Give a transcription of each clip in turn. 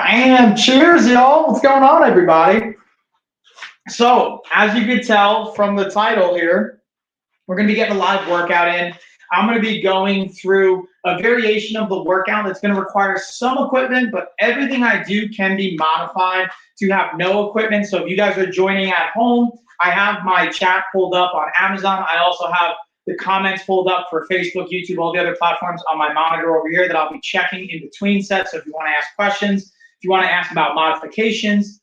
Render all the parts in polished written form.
Bam! Cheers, y'all. What's going on, everybody? So, as you can tell from the title here, we're going to be getting a live workout in. I'm going to be going through a variation of the workout that's going to require some equipment, but everything I do can be modified to have no equipment. So if you guys are joining at home, I have my chat pulled up on Amazon. I also have the comments pulled up for Facebook, YouTube, all the other platforms on my monitor over here that I'll be checking in between sets. So if you want to ask questions, if you want to ask about modifications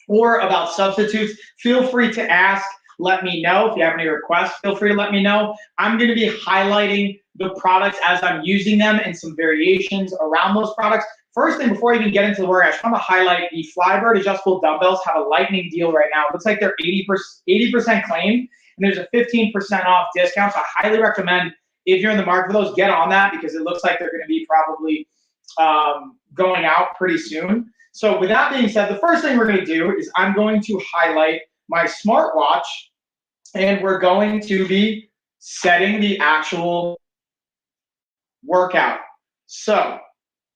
or about substitutes, feel free to ask. Let me know. If you have any requests, feel free to let me know. I'm going to be highlighting the products as I'm using them and some variations around those products. First thing, before I even get into the workout, I just want to highlight the Flybird adjustable dumbbells have a lightning deal right now. It looks like they're 80% claimed, and there's a 15% off discount. So I highly recommend, if you're in the market for those, get on that because it looks like they're going to be probably going out pretty soon. So with that being said, the first thing we're going to do is I'm going to highlight my smartwatch, and we're going to be setting the actual workout. So,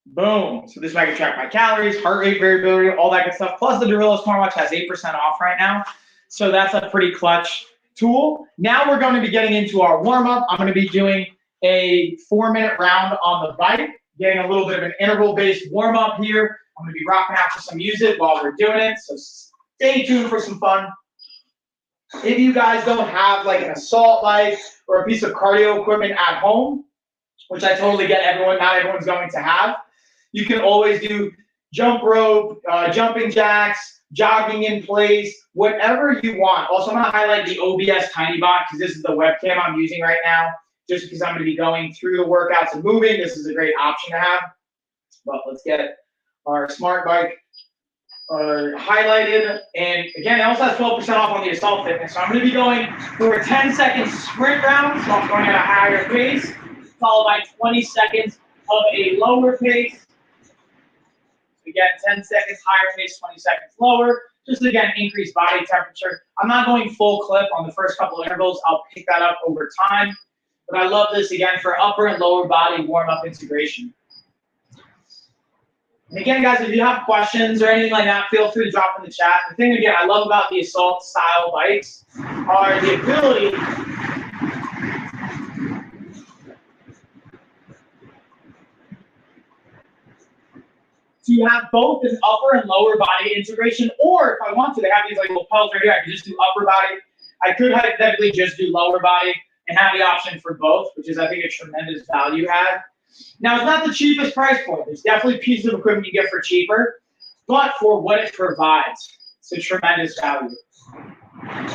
boom. So this way I can track my calories, heart rate variability, all that good stuff. Plus the Dorilla smartwatch has 8% off right now. So that's a pretty clutch tool. Now we're going to be getting into our warm-up. I'm going to be doing a 4-minute round on the bike, getting a little bit of an interval-based warm-up here. I'm going to be rocking out to some music while we're doing it. So stay tuned for some fun. If you guys don't have like an assault bike or a piece of cardio equipment at home, which I totally get, not everyone's going to have, you can always do jump rope, jumping jacks, jogging in place, whatever you want. Also, I'm going to highlight the OBS Tiny Bot because this is the webcam I'm using right now, just because I'm going to be going through the workouts and moving. This is a great option to have. But let's get our smart bike highlighted, and again, it also has 12% off on the Assault Fitness. So I'm going to be going for a 10-second sprint round, so I'm going at a higher pace, followed by 20 seconds of a lower pace. Again, 10 seconds higher pace, 20 seconds lower. Just again, increase body temperature. I'm not going full clip on the first couple of intervals. I'll pick that up over time. But I love this again for upper and lower body warm-up integration. And again, guys, if you have questions or anything like that, feel free to drop in the chat. The thing, again, I love about the Assault style bikes are the ability to have both an upper and lower body integration, or if I want to, they have these like little pedals right here. I could just do upper body. I could hypothetically just do lower body and have the option for both, which is, I think, a tremendous value add. Now, it's not the cheapest price point. There's definitely pieces of equipment you get for cheaper, but for what it provides, it's a tremendous value.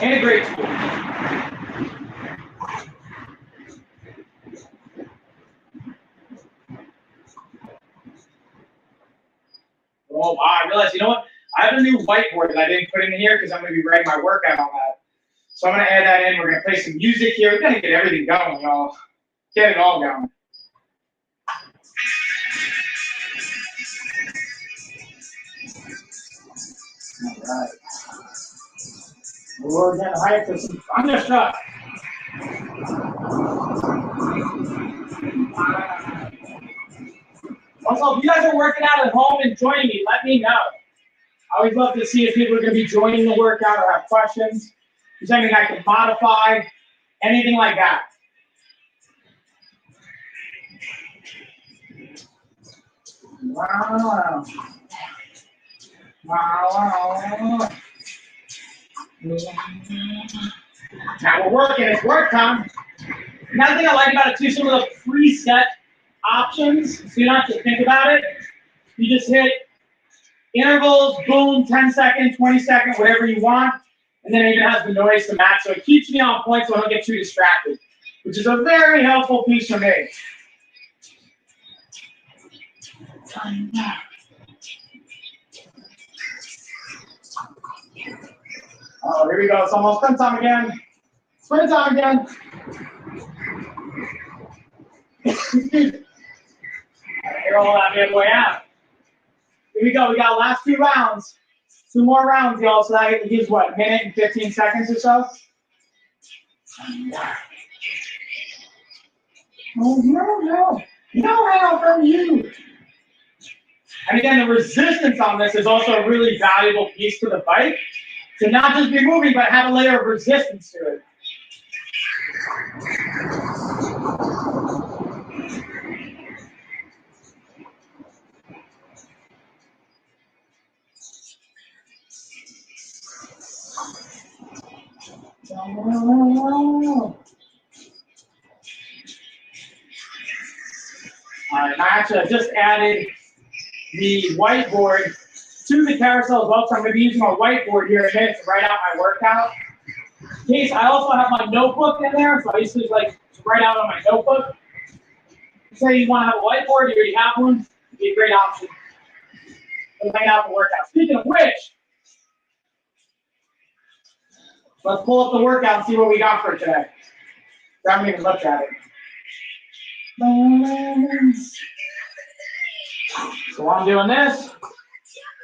And a great tool. Oh, wow, I realized, you know what? I have a new whiteboard that I didn't put in here because I'm going to be writing my workout on that. So I'm going to add that in. We're going to play some music here. We're going to get everything going, y'all. Get it all going. All right. We're going to hype this. I'm going to Shrug. Also, if you guys are working out at home and joining me, let me know. I always love to see if people are going to be joining the workout or have questions. If there's anything I can modify, anything like that. Wow. Wow. Now we're working, it's work time. Another thing I like about it too, some of the preset options, so you don't have to think about it. You just hit intervals, boom, 10 second, 20 second, whatever you want. And then it even has the noise to match, so it keeps me on point so I don't get too distracted, which is a very helpful piece for me. Oh, here we go. It's almost sprint time again. Sprint time again. Here, all that bad boy out. Here we go. We got last 2 rounds. 2 more rounds, y'all. So that gives what, a minute and 15 seconds or so? Oh, no. No help from you. And again, the resistance on this is also a really valuable piece to the bike. To not just be moving, but have a layer of resistance to it. All right, actually, I just added the whiteboard to the carousel as well, so I'm going to be using my whiteboard here in a minute to write out my workout. In case I also have my notebook in there, so I used to like to write out on my notebook. Say you want to have a whiteboard, you already have one, it'd be a great option to write out the workout. Speaking of which, let's pull up the workout and see what we got for today. I haven't even looked at it. So while I'm doing this,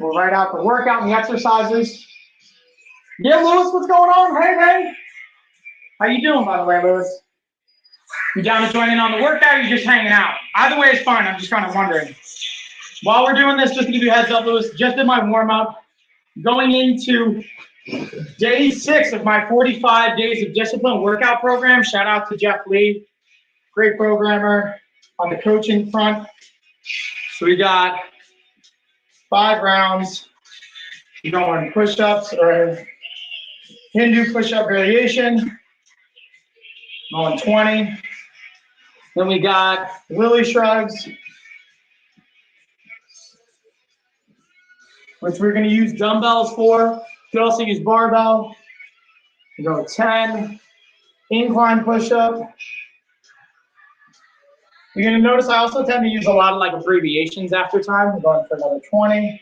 we'll write out the workout and the exercises. Yeah, Lewis, what's going on? Hey. How you doing, by the way, Lewis? You down to join in on the workout, or you just hanging out? Either way is fine. I'm just kind of wondering. While we're doing this, just to give you a heads up, Lewis, just did my warm-up. Going into day 6 of my 45 days of discipline workout program. Shout out to Jeff Lee, great programmer on the coaching front. So we got 5 rounds. We're going push-ups or Hindu push-up variation. Going 20. Then we got Lily shrugs, which we're going to use dumbbells for. You can also use barbell. We go 10. Incline push-up. You're going to notice I also tend to use a lot of like abbreviations after time. We're going for another 20.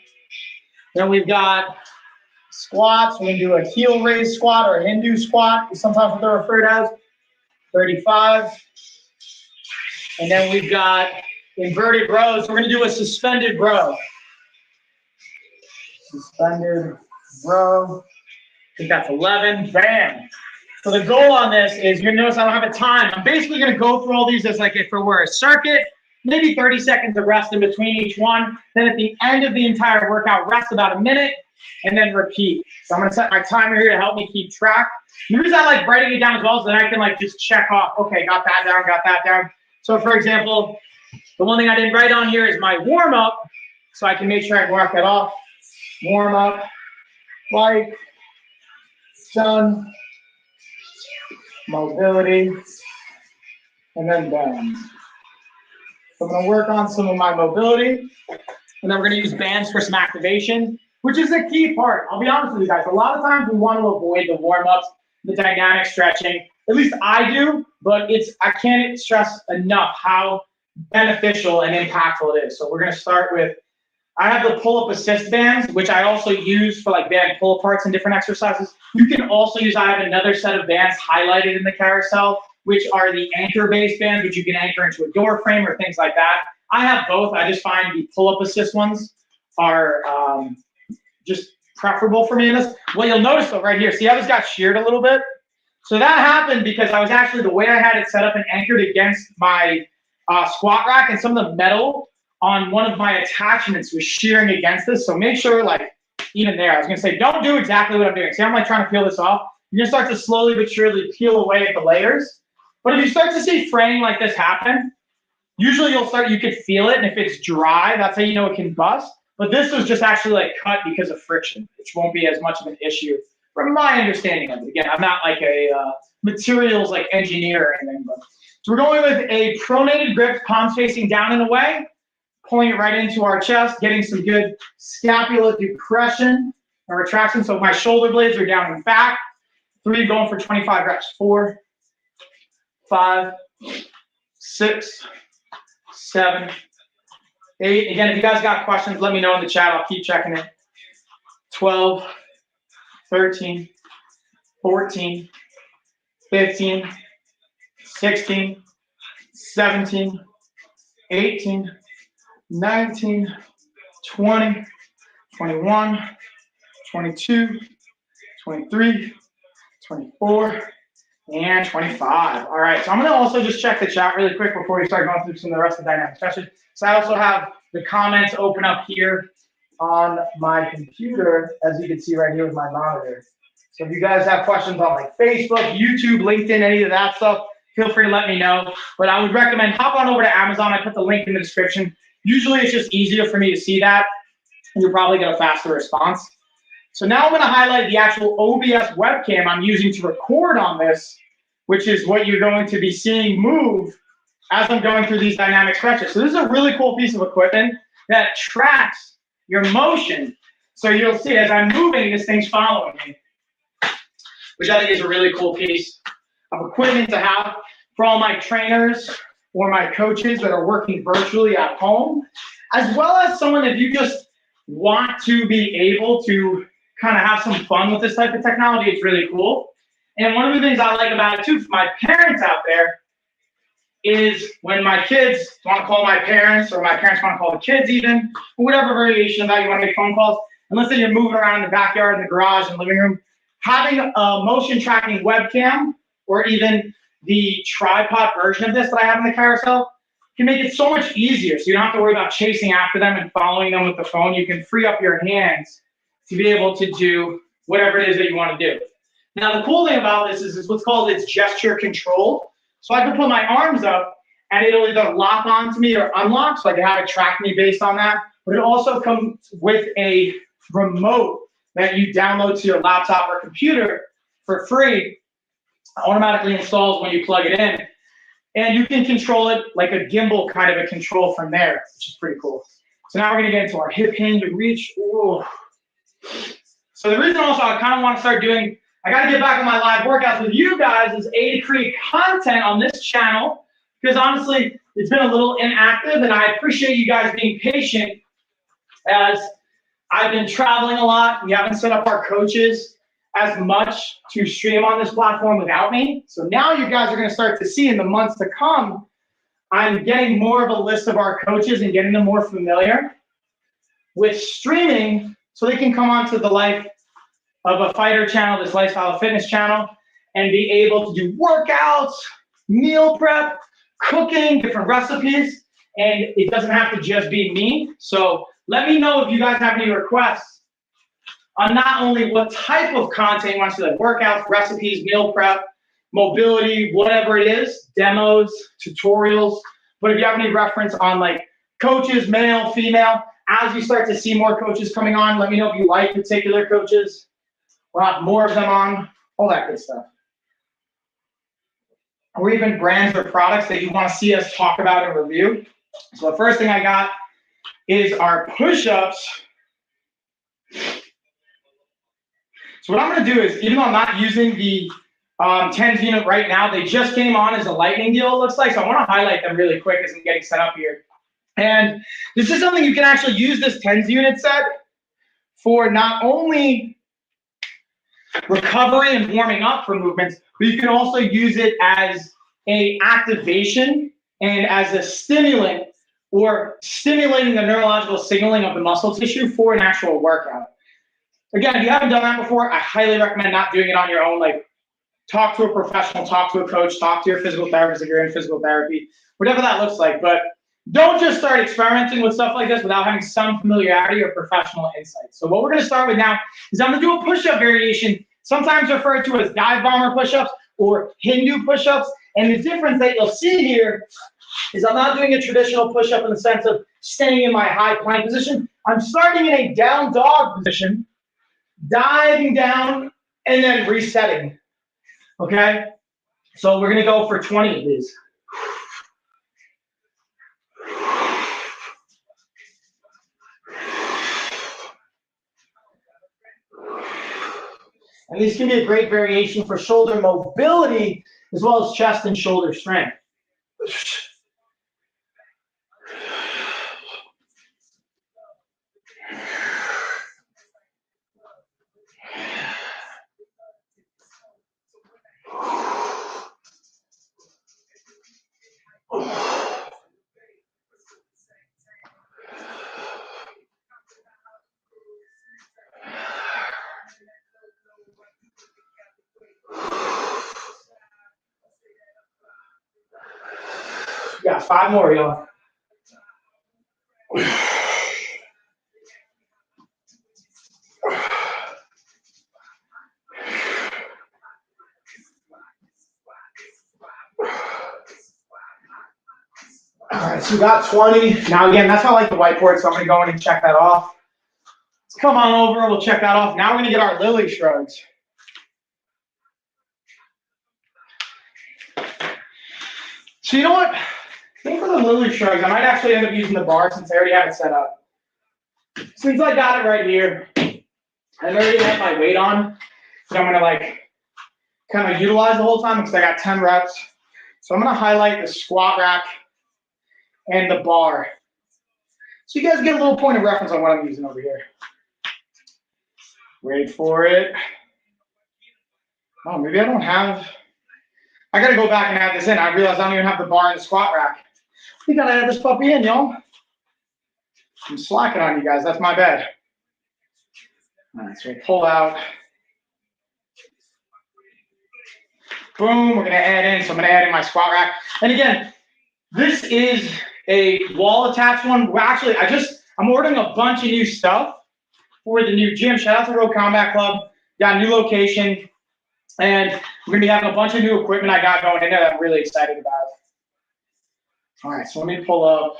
Then we've got squats. We're going to do a heel raise squat or a Hindu squat, sometimes what they're referred as. 35. And then we've got inverted rows. We're going to do a suspended row. Suspended row. I think that's 11. Bam. So the goal on this is, you're going to notice I don't have a time. I'm basically going to go through all these as like if it were a circuit, maybe 30 seconds of rest in between each one. Then at the end of the entire workout, rest about a minute, and then repeat. So I'm going to set my timer here to help me keep track. The reason I like writing it down as well so that I can like just check off, okay, got that down. So for example, the one thing I didn't write on here is my warm up, so I can make sure I mark that off. Warm up, like, done, mobility, and then bands. So I'm going to work on some of my mobility, and then we're going to use bands for some activation, which is a key part. I'll be honest with you guys, a lot of times we want to avoid the warm-ups, the dynamic stretching. At least I do, but I can't stress enough how beneficial and impactful it is. So we're going to start with, I have the pull-up assist bands, which I also use for like band pull-aparts and different exercises. You can also use, I have another set of bands highlighted in the carousel, which are the anchor-based bands, which you can anchor into a door frame or things like that. I have both. I just find the pull-up assist ones are just preferable for me in this. What you'll notice though right here, see how this got sheared a little bit? So that happened because I was actually, the way I had it set up and anchored against my squat rack, and some of the metal on one of my attachments was shearing against this. So make sure, like, even there, I was gonna say, don't do exactly what I'm doing. See, I'm like trying to peel this off. You're gonna start to slowly but surely peel away at the layers. But if you start to see fraying like this happen, usually you could feel it, and if it's dry, that's how you know it can bust. But this was just actually like cut because of friction, which won't be as much of an issue from my understanding of it. Again, I'm not like a materials like engineer or anything, but so we're going with a pronated grip, palms facing down and away, pulling it right into our chest, getting some good scapula depression or retraction. So my shoulder blades are down and back. 3, going for 25 reps. 4, 5, 6, 7, 8. Again, if you guys got questions, let me know in the chat. I'll keep checking it. 12, 13, 14, 15, 16, 17, 18, 19, 20, 21, 22, 23, 24, And 25. All right, so I'm gonna also just check the chat really quick before we start going through some of the rest of the dynamic session. So I also have the comments open up here on my computer, as you can see right here with my monitor. So if you guys have questions on like Facebook, YouTube, LinkedIn, any of that stuff, feel free to let me know. But I would recommend hop on over to Amazon. I put the link in the description. Usually it's just easier for me to see that, and you'll probably get a faster response. So now I'm going to highlight the actual OBS webcam I'm using to record on this, which is what you're going to be seeing move as I'm going through these dynamic stretches. So this is a really cool piece of equipment that tracks your motion. So you'll see as I'm moving, this thing's following me, which I think is a really cool piece of equipment to have for all my trainers or my coaches that are working virtually at home, as well as someone if you just want to be able to kind of have some fun with this type of technology. It's really cool. And one of the things I like about it too, for my parents out there, is when my kids want to call my parents, or my parents want to call the kids even, or whatever variation of that you want to make phone calls, and let's say you're moving around in the backyard, in the garage, in the living room, having a motion tracking webcam, or even the tripod version of this that I have in the carousel, can make it so much easier. So you don't have to worry about chasing after them and following them with the phone. You can free up your hands to be able to do whatever it is that you want to do. Now, the cool thing about this is what's called its gesture control. So I can put my arms up, and it'll either lock onto me or unlock, so I can have it track me based on that. But it also comes with a remote that you download to your laptop or computer for free. It automatically installs when you plug it in. And you can control it like a gimbal kind of a control from there, which is pretty cool. So now we're going to get into our hip hinge and reach. Ooh. So the reason also I kind of want to start doing, I got to get back on my live workouts with you guys, is to create content on this channel, because honestly, it's been a little inactive, and I appreciate you guys being patient as I've been traveling a lot. We haven't set up our coaches as much to stream on this platform without me. So now you guys are going to start to see in the months to come, I'm getting more of a list of our coaches and getting them more familiar with streaming, so they can come onto the Life of a Fighter channel, this Lifestyle of Fitness channel, and be able to do workouts, meal prep, cooking, different recipes, and it doesn't have to just be me. So let me know if you guys have any requests on not only what type of content you want to see, like workouts, recipes, meal prep, mobility, whatever it is, demos, tutorials, but if you have any reference on like coaches, male, female, as you start to see more coaches coming on, let me know if you like particular coaches. We'll have more of them on, all that good stuff. Or even brands or products that you want to see us talk about and review. So the first thing I got is our push-ups. So what I'm going to do is, even though I'm not using the 10s unit right now, they just came on as a lightning deal, it looks like. So I want to highlight them really quick as I'm getting set up here. And this is something you can actually use this 10s unit set for not only recovery and warming up for movements, but you can also use it as a activation and as a stimulant, or stimulating the neurological signaling of the muscle tissue for an actual workout. Again, if you haven't done that before, I highly recommend not doing it on your own. Like, talk to a professional, talk to a coach, talk to your physical therapist if you're in physical therapy, whatever that looks like. But don't just start experimenting with stuff like this without having some familiarity or professional insight. So what we're going to start with now is I'm going to do a push-up variation, sometimes referred to as dive bomber push-ups or Hindu push-ups. And the difference that you'll see here is I'm not doing a traditional push-up in the sense of staying in my high plank position. I'm starting in a down dog position, diving down, and then resetting. Okay? So we're going to go for 20 of these. And these can be a great variation for shoulder mobility as well as chest and shoulder strength. Yeah, 5 more, y'all. All right, so we got 20. Now again, that's how I like the whiteboard, so I'm gonna go in and check that off. Let's come on over, we'll check that off. Now we're gonna get our lily shrugs. So you know what? I think for the lily shrugs, I might actually end up using the bar since I already have it set up. Since I got it right here, I already have my weight on, that I'm gonna like kind of utilize the whole time because I got 10 reps. So I'm gonna highlight the squat rack and the bar. So you guys get a little point of reference on what I'm using over here. Wait for it. Oh, maybe I don't have, I gotta go back and add this in. I realized I don't even have the bar and the squat rack. We gotta add this puppy in, y'all. I'm slacking on you guys, that's my bad. All right, so we'll pull out. Boom, we're gonna add in, so I'm gonna add in my squat rack. And again, this is a wall attached one. Well, actually, I'm ordering a bunch of new stuff for the new gym. Shout out to Road Combat Club. Got a new location. And we're gonna be having a bunch of new equipment I got going in there that I'm really excited about. All right, so let me pull up.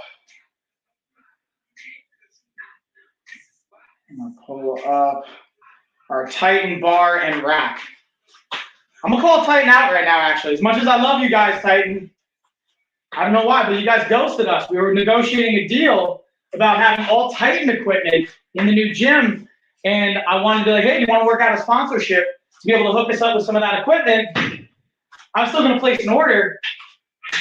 I'm gonna pull up our Titan bar and rack. I'm gonna call Titan out right now, actually. As much as I love you guys, Titan, I don't know why, but you guys ghosted us. We were negotiating a deal about having all Titan equipment in the new gym, and I wanted to be like, hey, do you want to work out a sponsorship to be able to hook us up with some of that equipment? I'm still gonna place an order,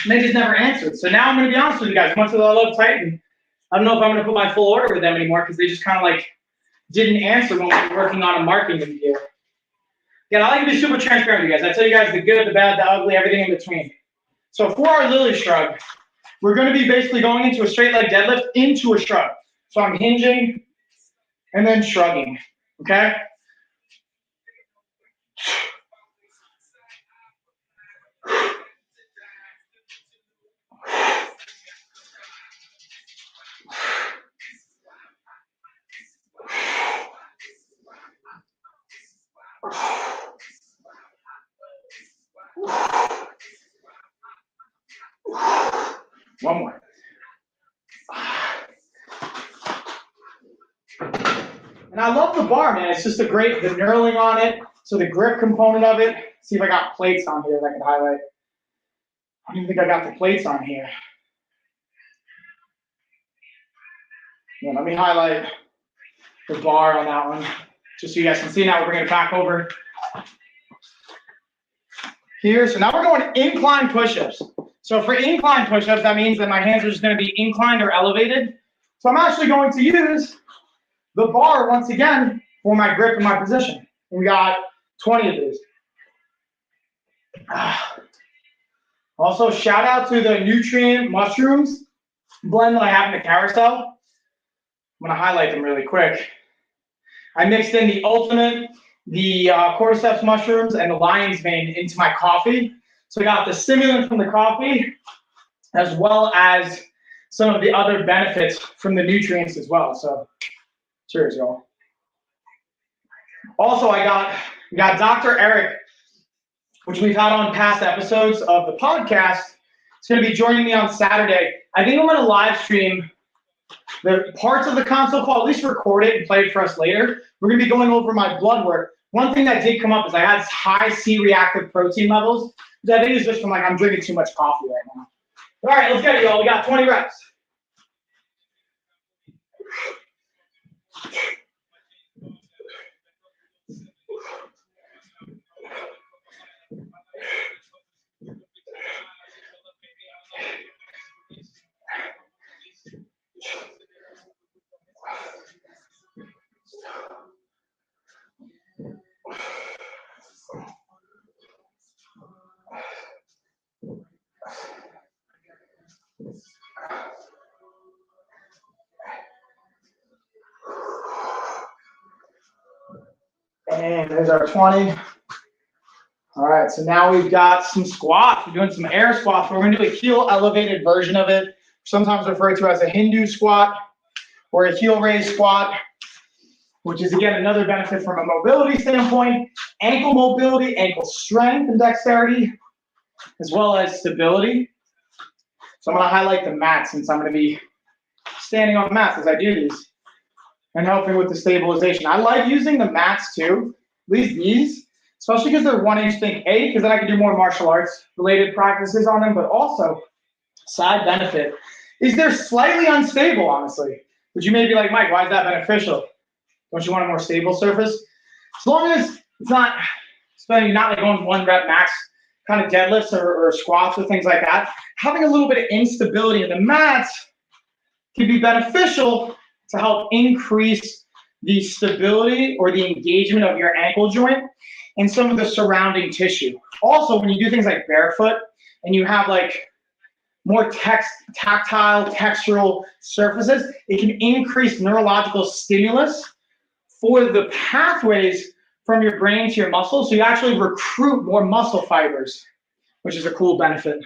and they just never answered. So now I'm gonna be honest with you guys. As much as I love Titan, I don't know if I'm gonna put my full order with them anymore because they just kind of like didn't answer when we were working on a marketing deal. Yeah, I like to be super transparent with you guys. I tell you guys the good, the bad, the ugly, everything in between. So for our lily shrug, we're going to be basically going into a straight leg deadlift into a shrug. So I'm hinging and then shrugging, okay? One more. And I love the bar, man. It's just the knurling on it. So the grip component of it. See if I got plates on here that I can highlight. I don't even think I got the plates on here. Yeah, let me highlight the bar on that one, just so you guys can see. Now we're bringing it back over here. So now we're going incline push-ups. So for incline push-ups, that means that my hands are just going to be inclined or elevated. So I'm actually going to use the bar once again for my grip and my position. We got 20 of these. Also, shout out to the nutrient mushrooms blend that I have in the carousel. I'm going to highlight them really quick. I mixed in the ultimate, the cordyceps mushrooms, and the lion's mane into my coffee. So I got the stimulant from the coffee, as well as some of the other benefits from the nutrients as well. So cheers, y'all. Also, we got Dr. Eric, which we've had on past episodes of the podcast. He's going to be joining me on Saturday. I think I'm going to live stream the parts of the console call, at least record it and play it for us later. We're going to be going over my blood work. One thing that did come up is I had high C-reactive protein levels, which I think is just from like I'm drinking too much coffee right now. All right, let's get it, y'all. We got 20 reps. And there's our 20. All right, so now we've got some squats. We're doing some air squats. We're going to do a heel elevated version of it, sometimes referred to as a Hindu squat or a heel raise squat, which is, again, another benefit from a mobility standpoint, ankle mobility, ankle strength and dexterity, as well as stability. So I'm going to highlight the mat since I'm going to be standing on the mats as I do these and helping with the stabilization. I like using the mats too, at least these, especially because they're 1-inch thick, because then I can do more martial arts related practices on them, but also side benefit is they're slightly unstable, honestly. But you may be like, Mike, why is that beneficial? Don't you want a more stable surface? As long as it's not, you're not like going 1 rep max kind of deadlifts or squats or things like that, having a little bit of instability in the mats can be beneficial to help increase the stability or the engagement of your ankle joint and some of the surrounding tissue. Also, when you do things like barefoot and you have like more tactile, textural surfaces, it can increase neurological stimulus for the pathways from your brain to your muscles, so you actually recruit more muscle fibers, which is a cool benefit.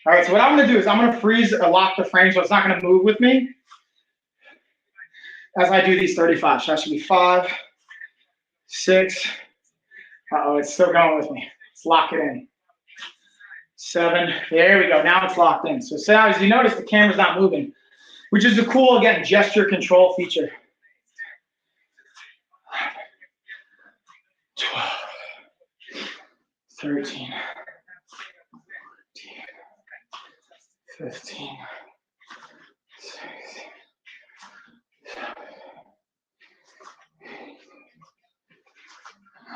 All right, so what I'm going to do is I'm going to freeze or lock the frame so it's not going to move with me as I do these 35. So that should be 5, 6. Uh-oh, it's still going with me. Let's lock it in. 7. There we go. Now it's locked in. So now, as you notice, the camera's not moving, which is a cool, again, gesture control feature. 12, 13, 15, 16,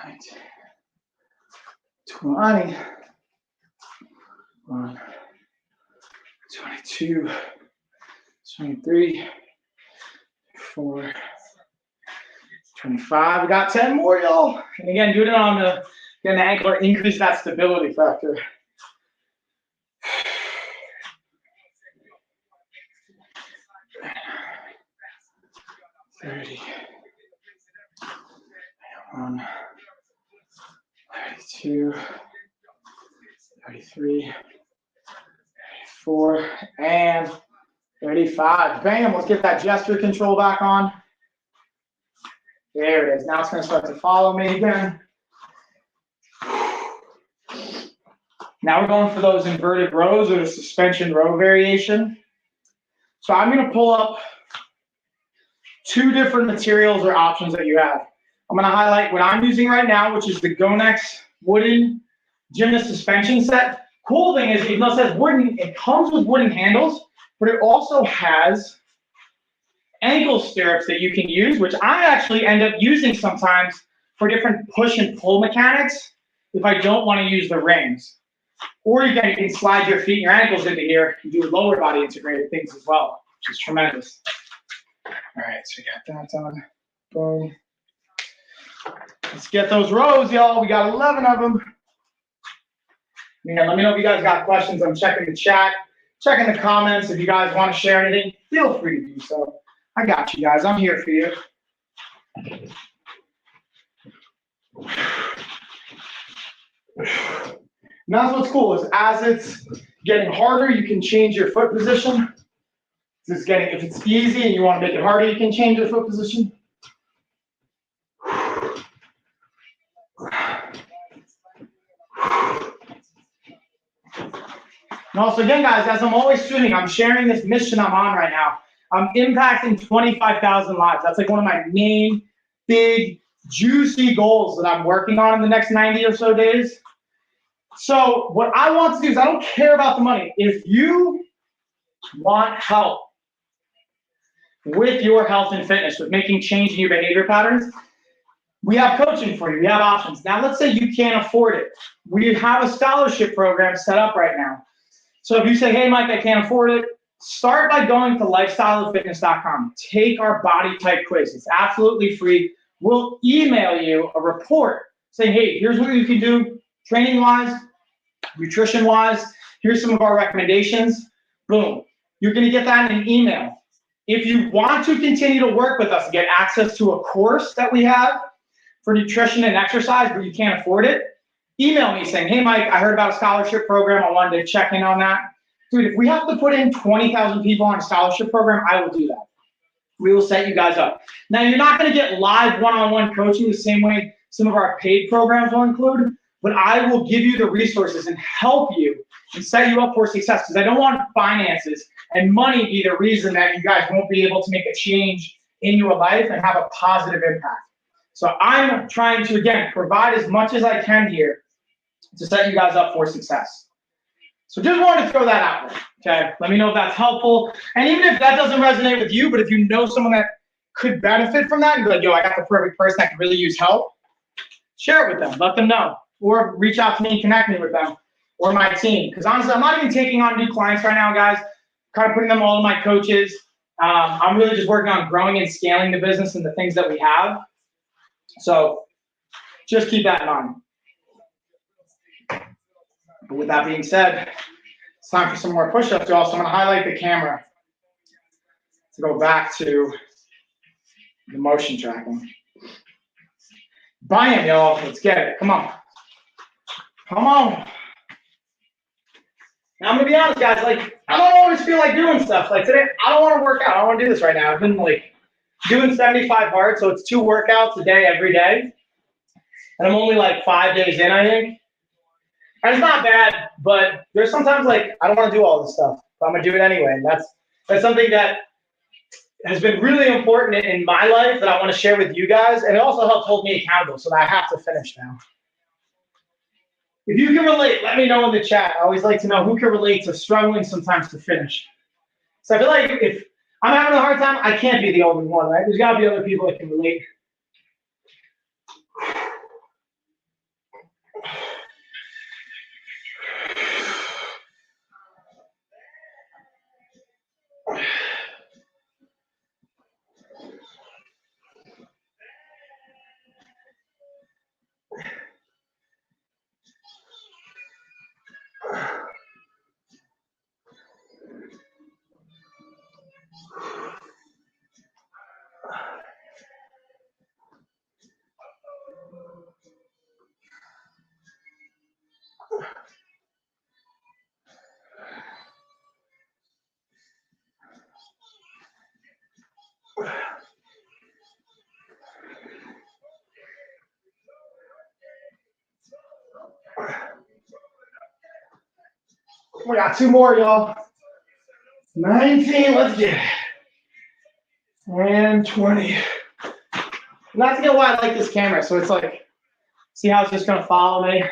19, 20, 1, 22, 23, 4, 25. We got 10 more, y'all. And again, doing it on the ankle, increase that stability factor. 30, 31, 32, 33, 34, and 35. Bam, let's get that gesture control back on. There it is. Now it's going to start to follow me again. Now we're going for those inverted rows or the suspension row variation. So I'm going to pull up 2 different materials or options that you have. I'm going to highlight what I'm using right now, which is the Gonex wooden Gymnast suspension set. Cool thing is, even though it says wooden, it comes with wooden handles, but it also has ankle stirrups that you can use, which I actually end up using sometimes for different push and pull mechanics if I don't want to use the rings. Or you can slide your feet and your ankles into here and do lower body integrated things as well, which is tremendous. All right, so we got that done. Boom. Let's get those rows, y'all. We got 11 of them. Yeah, let me know if you guys got questions. I'm checking the chat, checking the comments. If you guys want to share anything, feel free to do so. I got you guys. I'm here for you. And that's what's cool is as it's getting harder, you can change your foot position. If it's easy and you want to make it harder, you can change your foot position. And also, again, guys, as I'm always shooting, I'm sharing this mission I'm on right now. I'm impacting 25,000 lives. That's like one of my main, big, juicy goals that I'm working on in the next 90 or so days. So what I want to do is I don't care about the money. If you want help with your health and fitness, with making change in your behavior patterns, we have coaching for you. We have options. Now, let's say you can't afford it. We have a scholarship program set up right now. So if you say, hey, Mike, I can't afford it, start by going to lifestyleoffitness.com. Take our body type quiz. It's absolutely free. We'll email you a report saying, hey, here's what you can do training-wise, nutrition-wise. Here's some of our recommendations. Boom. You're going to get that in an email. If you want to continue to work with us and get access to a course that we have for nutrition and exercise, but you can't afford it, email me saying, hey, Mike, I heard about a scholarship program. I wanted to check in on that. Dude, if we have to put in 20,000 people on a scholarship program, I will do that. We will set you guys up. Now, you're not going to get live one-on-one coaching the same way some of our paid programs will include, but I will give you the resources and help you and set you up for success, because I don't want finances and money be the reason that you guys won't be able to make a change in your life and have a positive impact. So I'm trying to, again, provide as much as I can here to set you guys up for success. So just wanted to throw that out there, okay? Let me know if that's helpful. And even if that doesn't resonate with you, but if you know someone that could benefit from that, and be like, yo, I got the perfect person that could really use help, share it with them, let them know. Or reach out to me and connect me with them or my team. Because honestly, I'm not even taking on new clients right now, guys. Kind of putting them all in my coaches. I'm really just working on growing and scaling the business and the things that we have. So just keep that in mind. But with that being said, it's time for some more push-ups, y'all. So I'm going to highlight the camera to go back to the motion tracking. Bam, y'all. Let's get it. Come on. Come on. Now, I'm going to be honest, guys. Like, I don't always feel like doing stuff. Like today, I don't want to work out. I don't want to do this right now. I've been like doing 75 hard, so it's 2 workouts a day every day. And I'm only like 5 days in, I think. And it's not bad, but there's sometimes like I don't want to do all this stuff, but I'm gonna do it anyway. And that's something that has been really important in my life that I want to share with you guys, and it also helps hold me accountable so that I have to finish now. If you can relate, let me know in the chat. I always like to know who can relate to struggling sometimes to finish. So I feel like if I'm having a hard time, I can't be the only one, right? There's got to be other people that can relate. We got 2 more, y'all. 19, let's get it. And 20. And that's again why I like this camera. So it's like, see how it's just gonna follow me?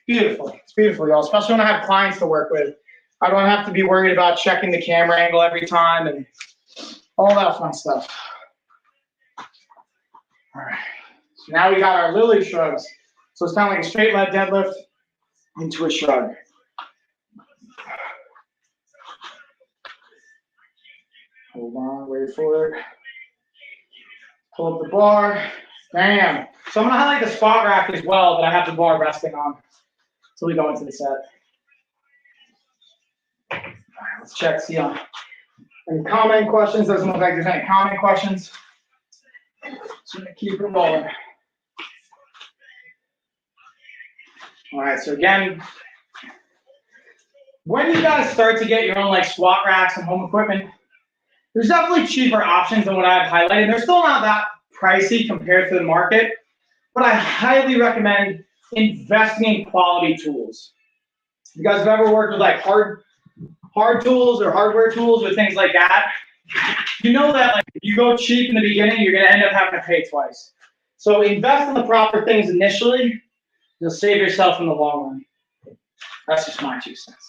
Beautiful. It's beautiful, y'all. Especially when I have clients to work with. I don't have to be worried about checking the camera angle every time and all that fun stuff. All right. So now we got our Lily shrugs. So it's kind of like a straight leg deadlift into a shrug. Hold on, wait for it. Pull up the bar. Bam. So I'm going to highlight the squat rack as well that I have the bar resting on until we go into the set. All right, let's check, see on any comment questions. Doesn't look like there's any comment questions. So I'm going to keep it rolling. All right, so again, when you guys start to get your own like squat racks and home equipment, there's definitely cheaper options than what I've highlighted. They're still not that pricey compared to the market, but I highly recommend investing in quality tools. If you guys have ever worked with like hard tools or hardware tools or things like that, you know that like if you go cheap in the beginning, you're gonna end up having to pay twice. So invest in the proper things initially, you'll save yourself in the long run. That's just my 2 cents.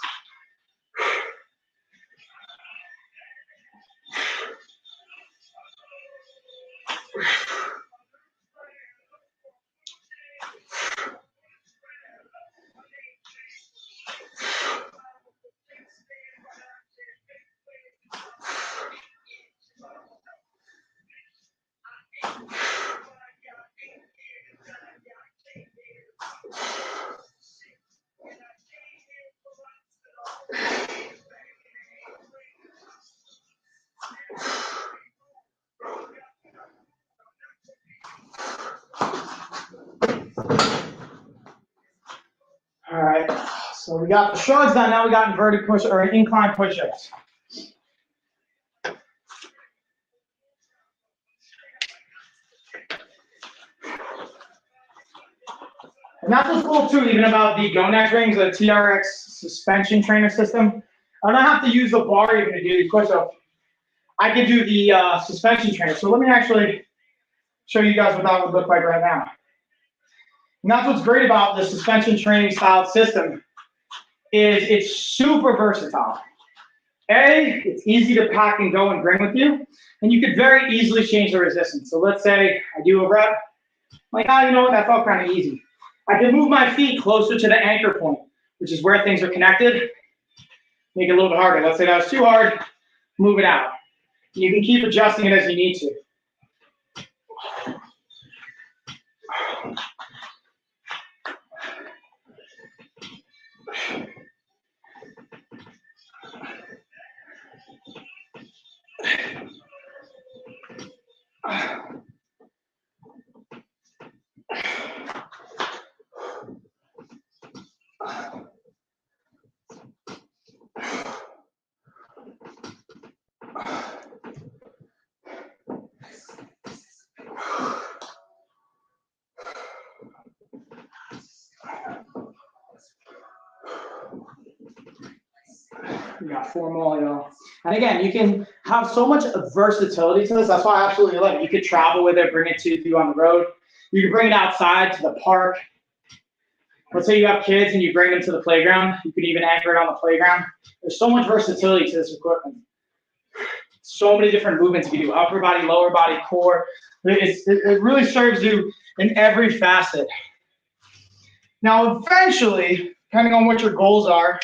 All right, so we got the shrugs done, now we got inverted push or incline push-ups. And that's what's cool too, even about the Gonex rings, the TRX suspension trainer system. I don't have to use the bar even to do the push-up. I could do the suspension trainer. So let me actually show you guys what that would look like right now. And that's what's great about the suspension training style system is it's super versatile. A, it's easy to pack and go and bring with you, and you could very easily change the resistance. So let's say I do a rep, like, you know what, that felt kind of easy. I can move my feet closer to the anchor point, which is where things are connected. Make it a little bit harder. Let's say that was too hard, move it out. You can keep adjusting it as you need to. We got 4 more, y'all. And again, you can have so much versatility to this. That's why I absolutely love it. You could travel with it, bring it to you on the road. You can bring it outside to the park. Let's say you have kids and you bring them to the playground. You could even anchor it on the playground. There's so much versatility to this equipment. So many different movements you can do, upper body, lower body, core. It really serves you in every facet. Now, eventually, depending on what your goals are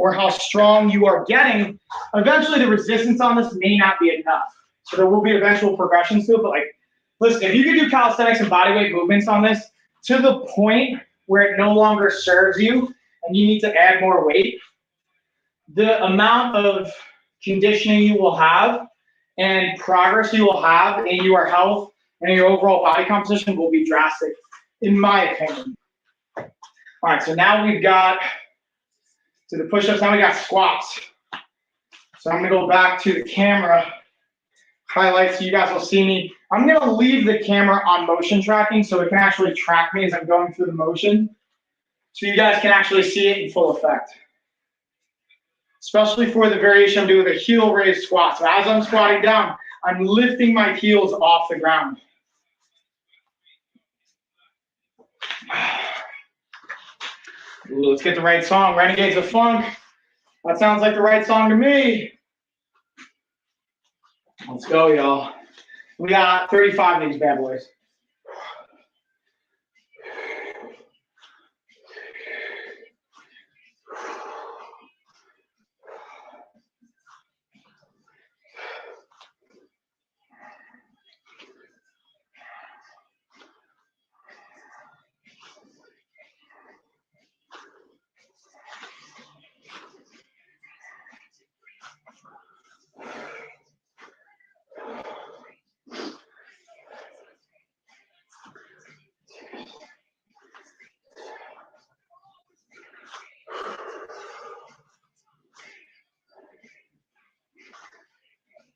or how strong you are getting, eventually the resistance on this may not be enough. So there will be eventual progressions to it, but like, listen, if you can do calisthenics and bodyweight movements on this to the point where it no longer serves you and you need to add more weight, the amount of conditioning you will have and progress you will have in your health and your overall body composition will be drastic, in my opinion. All right, so now we've got to the push-ups, now we got squats. So I'm gonna go back to the camera, highlight so you guys will see me. I'm gonna leave the camera on motion tracking so it can actually track me as I'm going through the motion, so you guys can actually see it in full effect. Especially for the variation I'm doing the heel raise squat. So as I'm squatting down, I'm lifting my heels off the ground. Ooh, let's get the right song, Renegades of Funk. That sounds like the right song to me. Let's go, y'all. We got 35 of these bad boys.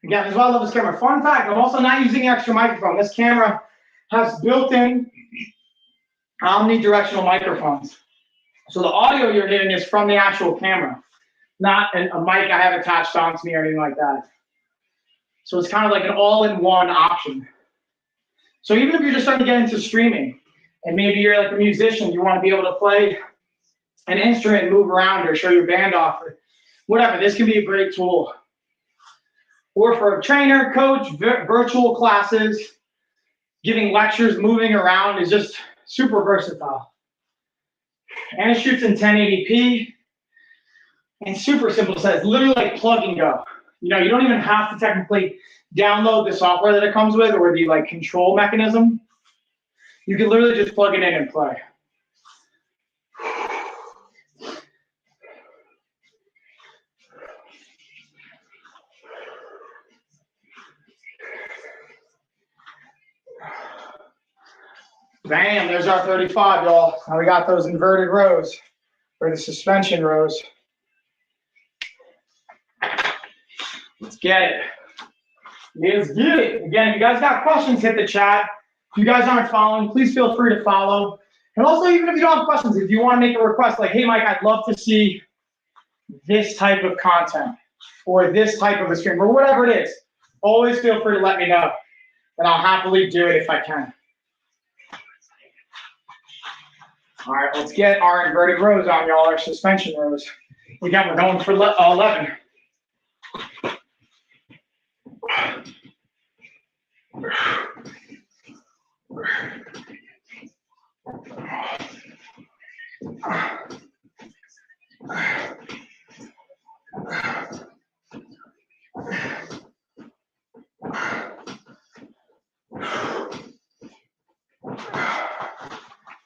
Again, as well, I love this camera. Fun fact, I'm also not using the extra microphone. This camera has built-in omnidirectional microphones. So the audio you're hearing is from the actual camera, not a mic I have attached onto me or anything like that. So it's kind of like an all-in-one option. So even if you're just starting to get into streaming, and maybe you're like a musician, you want to be able to play an instrument, move around, or show your band off, or whatever, this can be a great tool. Or for a trainer, coach, virtual classes, giving lectures, moving around is just super versatile. And it shoots in 1080p and super simple to set. It's literally like plug and go. You know, you don't even have to technically download the software that it comes with or the like control mechanism. You can literally just plug it in and play. Bam, there's our 35, y'all. Now we got those inverted rows. for the suspension rows. Let's get it. Let's get it. Again, if you guys got questions, hit the chat. If you guys aren't following, please feel free to follow. And also, even if you don't have questions, if you want to make a request, like, hey, Mike, I'd love to see this type of content or this type of a stream or whatever it is, always feel free to let me know. And I'll happily do it if I can. All right, let's get our inverted rows on, y'all, our suspension rows. Again, we're going for 11.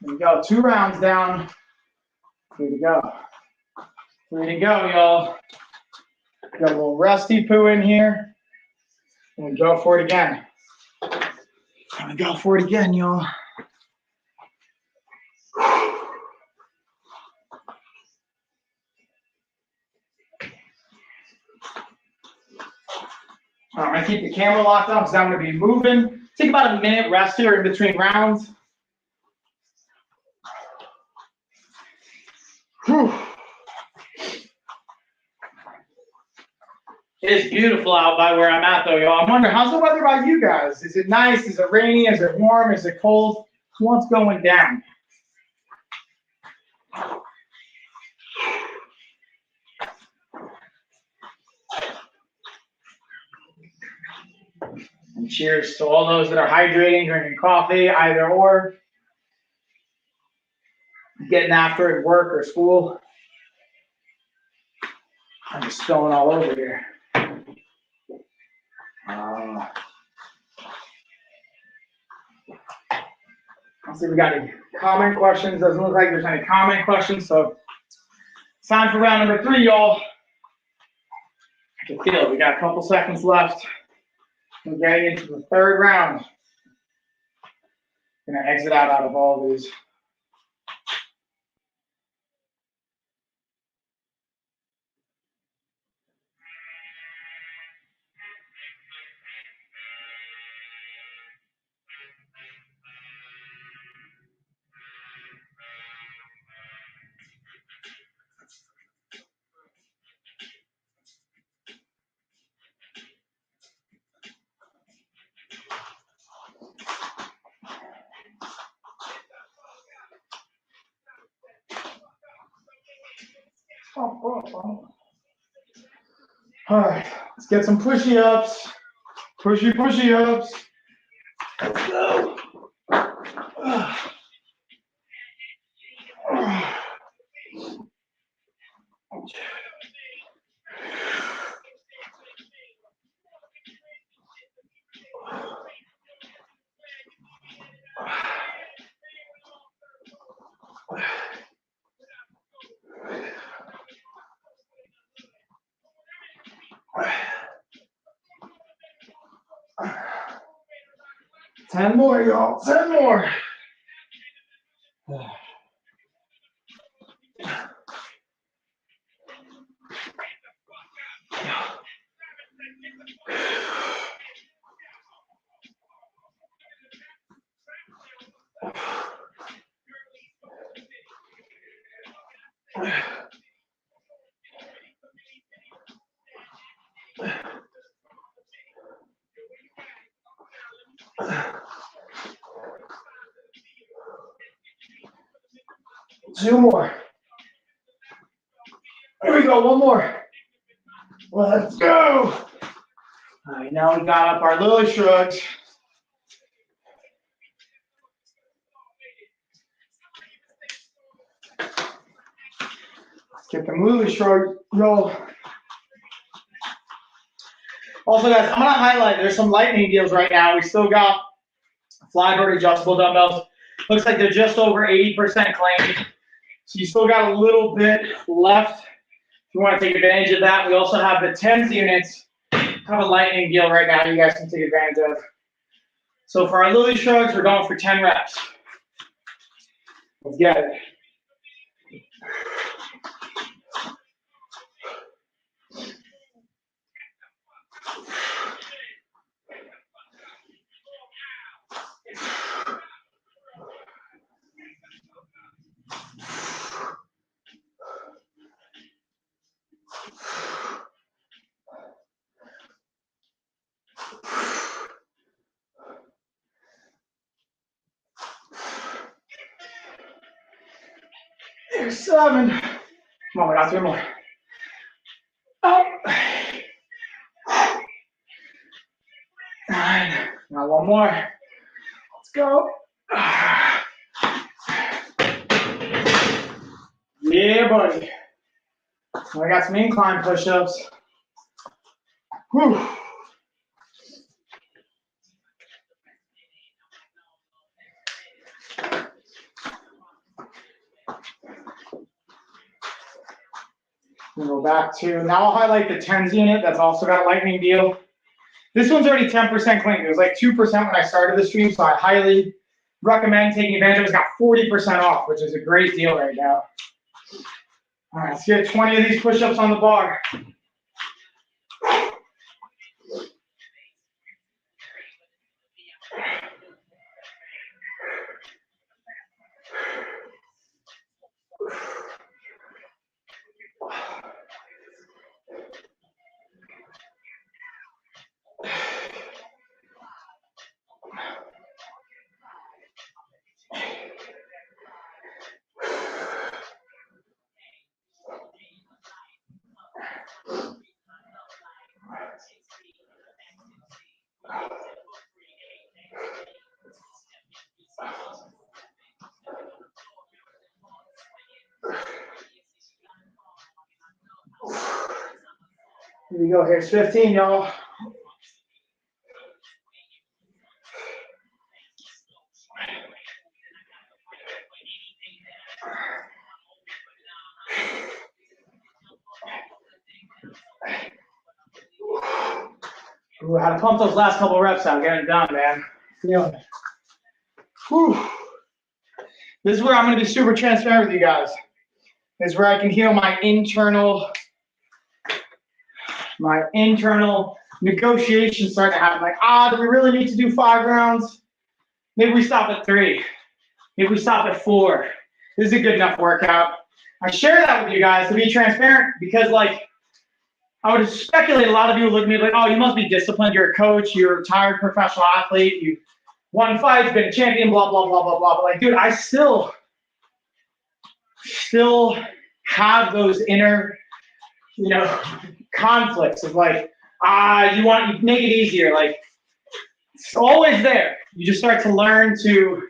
There we go, 2 rounds down. Here we go. Here we go, y'all. Got a little rusty poo in here. And we go for it again. And we go for it again, y'all. I'm gonna keep the camera locked on because I'm gonna be moving. Take about a minute rest here in between rounds. Whew. It is beautiful out by where I'm at, though, y'all. I'm wondering, how's the weather by you guys? Is it nice? Is it rainy? Is it warm? Is it cold? What's going down? And cheers to all those that are hydrating, drinking coffee, either or, getting after it at work or school. I'm just spilling all over here. Let's see if we got any comment questions. Doesn't look like there's any comment questions, so it's time for round number 3, y'all. I can feel it. We got a couple seconds left. We're getting into the 3rd round. Gonna exit out of all these. Oh. All right, let's get some pushy ups. Pushy ups. Let's go. Ten more, y'all. 10 more. Two more. Here we go, one more. Let's go. All right, now we got up our lily shrugs. Let's get the lily shrug roll. Also, guys, I'm gonna highlight, there's some lightning deals right now. We still got Flybird adjustable dumbbells. Looks like they're just over 80% claimed. So you still got a little bit left if you want to take advantage of that. We also have the 10s units, have a lightning deal right now you guys can take advantage of. So for our lily shrugs, we're going for 10 reps. Let's get it. There's 7. Come on, we got 3 more. Up. 9. Now 1 more. Let's go. Yeah, buddy. I got some incline push-ups. Whew. We'll go back to, now I'll highlight the 10s unit that's also got a lightning deal. This one's already 10% clean. It was like 2% when I started the stream, so I highly recommend taking advantage of it. It's got 40% off, which is a great deal right now. All right, let's get 20 of these push-ups on the bar. Here we go. Here's 15, y'all. Ooh, I had to pump those last couple reps out, get it done, man. Feeling it. Whew. This is where I'm going to be super transparent with you guys. This is where I can heal my internal negotiations start to happen. Like, do we really need to do 5 rounds? Maybe we stop at 3. Maybe we stop at 4. This is a good enough workout. I share that with you guys to be transparent because, like, I would speculate a lot of you would look at me like, oh, you must be disciplined. You're a coach. You're a retired professional athlete. You won fights, been a champion, blah, blah, blah, blah, blah. But, like, dude, I still have those inner, conflicts of like, you make it easier. Like, it's always there. You just start to learn to,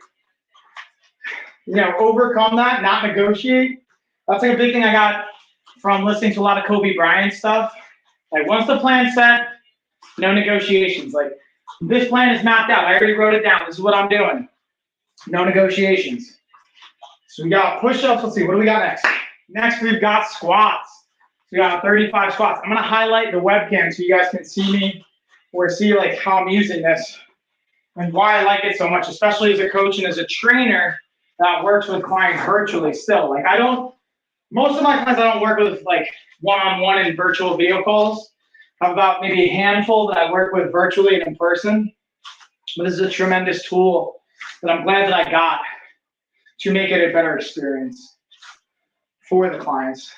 overcome that, not negotiate. That's like a big thing I got from listening to a lot of Kobe Bryant stuff. Like, once the plan's set, no negotiations. Like, this plan is mapped out. I already wrote it down. This is what I'm doing. No negotiations. So we got push-ups. Let's see, what do we got next? Next, we've got squats. So we got 35 squats. I'm going to highlight the webcam so you guys can see me or see, like, how I'm using this and why I like it so much, especially as a coach and as a trainer that works with clients virtually still. Like, most of my clients I don't work with, like, one-on-one in virtual video calls. I have about maybe a handful that I work with virtually and in person. But this is a tremendous tool that I'm glad that I got to make it a better experience for the clients.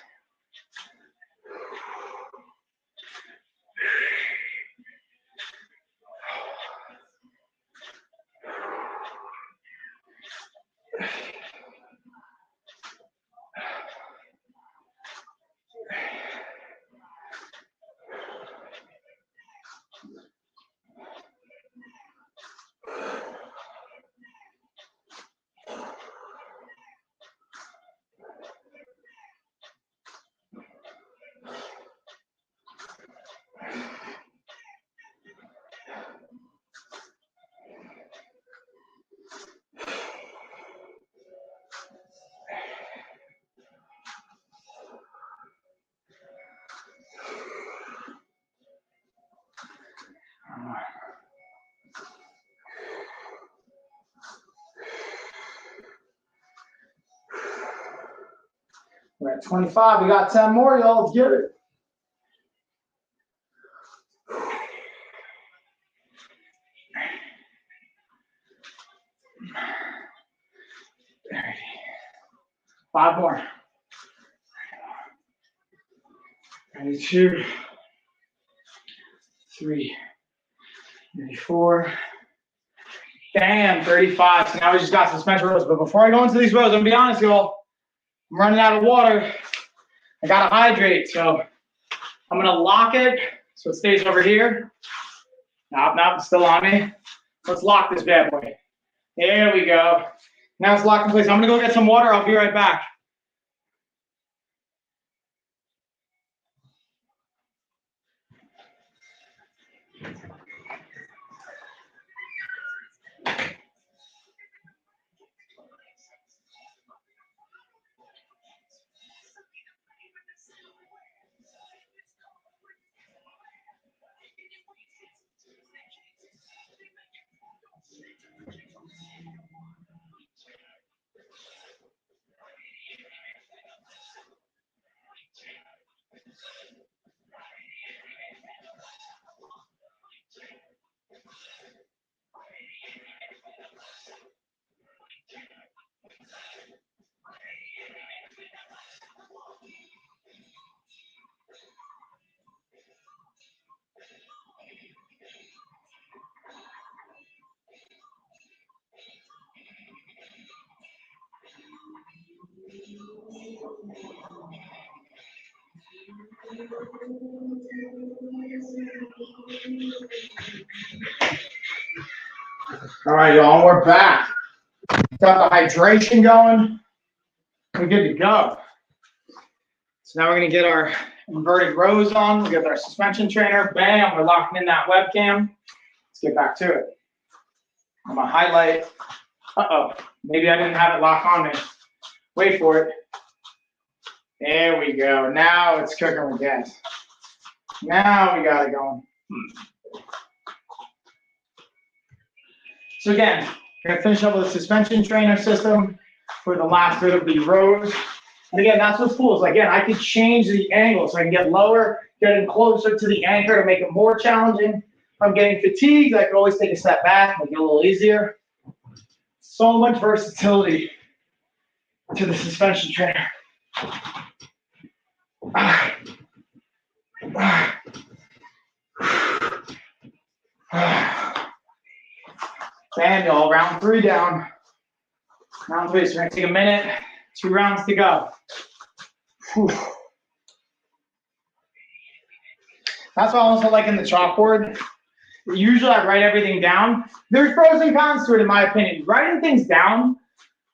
We're at 25. We got 10 more, y'all. Let's get it. Five more. 92. 3. 34. Bam, 35. So now we just got suspension rows. But before I go into these rows, I'm going to be honest, y'all. I'm running out of water. I gotta hydrate, so I'm gonna lock it so it stays over here. Nope, it's still on me. Let's lock this bad boy. There we go. Now it's locked in place. I'm gonna go get some water. I'll be right back. All right, y'all, we're back. Got the hydration going. We're good to go. So now we're gonna get our inverted rows on. We got our suspension trainer. Bam, we're locking in that webcam. Let's get back to it. I'm gonna highlight. Maybe I didn't have it locked on me. Wait for it. There we go. Now it's cooking with gas. Now we got it going. So again, we're gonna finish up with a suspension trainer system for the last bit of the rows. And again, that's what's cool is again, I could change the angle so I can get lower, getting closer to the anchor to make it more challenging. If I'm getting fatigued, I can always take a step back, make it a little easier. So much versatility to the suspension trainer. Bam, y'all, round 3 down. Round 3, so we're gonna take a minute, 2 rounds to go. Whew. That's what I also like in the chalkboard. Usually I write everything down. There's pros and cons to it in my opinion. Writing things down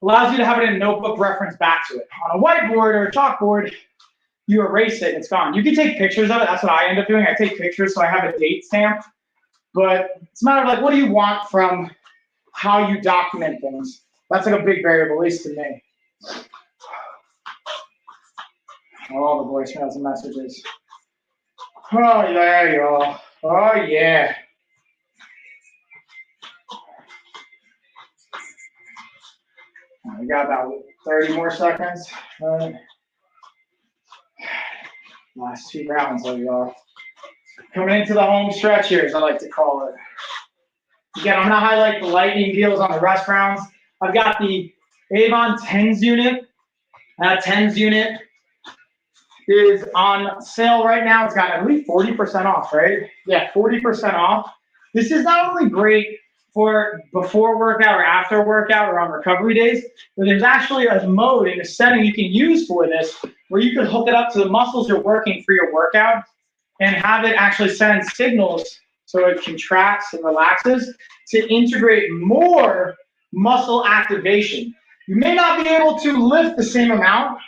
allows you to have it in a notebook reference back to it. On a whiteboard or a chalkboard, you erase it and it's gone. You can take pictures of it. That's what I end up doing. I take pictures so I have a date stamp. But it's a matter of like, what do you want from how you document things? That's like a big variable, at least to me. All the voicemails and messages. Oh, yeah, y'all. Oh, yeah. We got about 30 more seconds. All right. Last 2 rounds, there you are. Coming into the home stretch here, as I like to call it. Again, I'm going to highlight the lightning deals on the rest rounds. I've got the Avon TENS unit. That TENS unit is on sale right now. It's got at least 40% off, right? Yeah, 40% off. This is not only great for before workout or after workout or on recovery days, but there's actually a mode and a setting you can use for this where you can hook it up to the muscles you're working for your workout and have it actually send signals so it contracts and relaxes to integrate more muscle activation. You may not be able to lift the same amount.